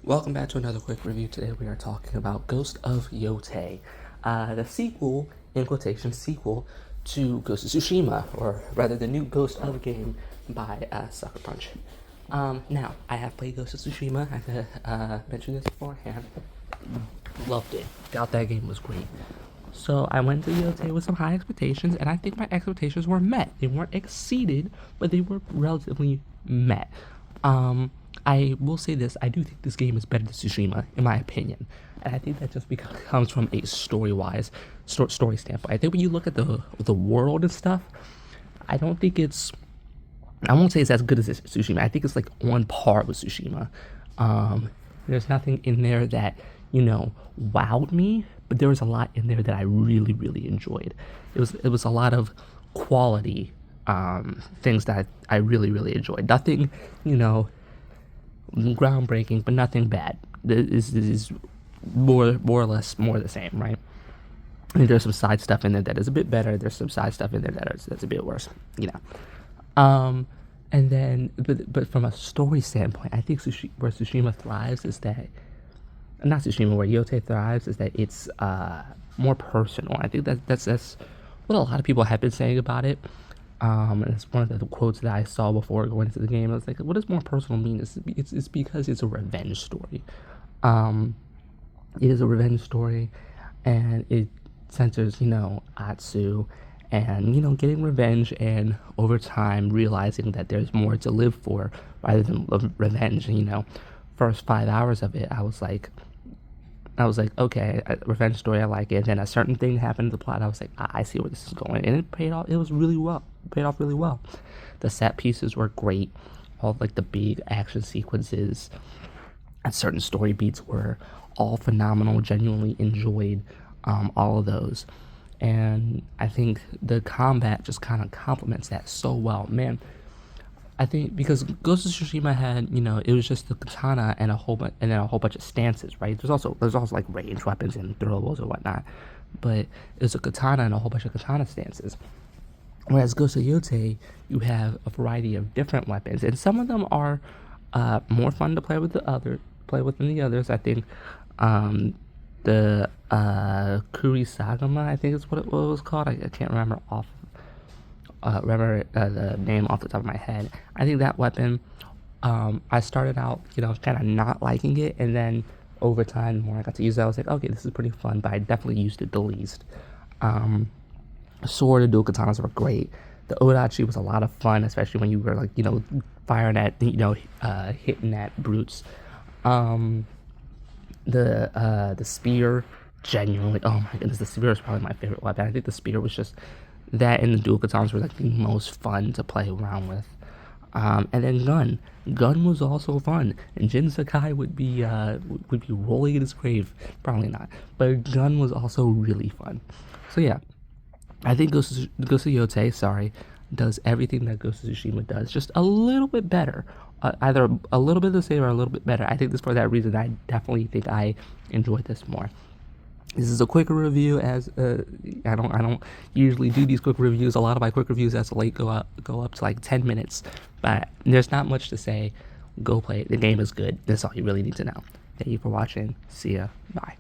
Welcome back to another quick review. Today we are talking about Ghost of Yotei, the sequel, in quotation, sequel to Ghost of Tsushima, or rather the new Ghost of game by Sucker Punch. Now, I have played Ghost of Tsushima, I mentioned this beforehand, loved it, thought that game was great. So I went to Yotei with some high expectations, and I think my expectations were met. They weren't exceeded, but they were relatively met. I will say this, I do think this game is better than Tsushima, in my opinion. And I think that just comes from a story-wise, story standpoint. I think when you look at the world and stuff, I don't think it's, I won't say it's as good as Tsushima. I think it's like on par with Tsushima. There's nothing in there that, wowed me, but there was a lot in there that I really, really enjoyed. It was a lot of quality things that I really, really enjoyed. Nothing, groundbreaking, but nothing bad. This is more or less more the same, right? And there's some side stuff in there that is a bit better. There's some side stuff in there that's a bit worse, And then, but from a story standpoint, I think where Tsushima thrives is that, not Tsushima, where Yotei thrives is that it's more personal. I think that's what a lot of people have been saying about it. And it's one of the quotes that I saw before going into the game. I was like, what does more personal mean? It's because it's a revenge story. It is a revenge story, and it centers, Atsu and, getting revenge, and over time realizing that there's more to live for rather than revenge. And, first 5 hours of it, I was like, okay, a revenge story, I like it. And then a certain thing happened in the plot. I was like, I see where this is going, and it paid off. It was really well. It paid off really well. The set pieces were great. All like the big action sequences and certain story beats were all phenomenal. Genuinely enjoyed all of those, and I think the combat just kind of complements that so well, man. I think because Ghost of Tsushima had, it was just the katana and a whole bunch of stances, right? There's also like range weapons and throwables and whatnot, but it's a katana and a whole bunch of katana stances. Whereas Ghost of Yotei, you have a variety of different weapons, and some of them are more fun to play with than the others. I think the Kurisagama, I think is what it was called. I can't remember the name off the top of my head. I think that weapon, I started out, kind of not liking it, and then over time, the more I got to use it, I was like, okay, this is pretty fun, but I definitely used it the least. Sword and dual katanas were great. The Odachi was a lot of fun, especially when you were like, firing at, hitting at brutes. The spear, genuinely, oh my goodness, the spear is probably my favorite weapon. I think the spear was just, that and the dual katanas were like the most fun to play around with. And then gun was also fun, and Jin Sakai would be rolling in his grave. Probably not, but gun was also really fun. So yeah, I think Ghost of Yotei, does everything that Ghost of Tsushima does, just a little bit better. Either a little bit the same or a little bit better. I think this, for that reason, I definitely think I enjoyed this more. This is a quicker review, as I don't usually do these quick reviews. A lot of my quick reviews as of late go up to like 10 minutes, but there's not much to say. Go play it. The game is good. That's all you really need to know. Thank you for watching. See ya. Bye.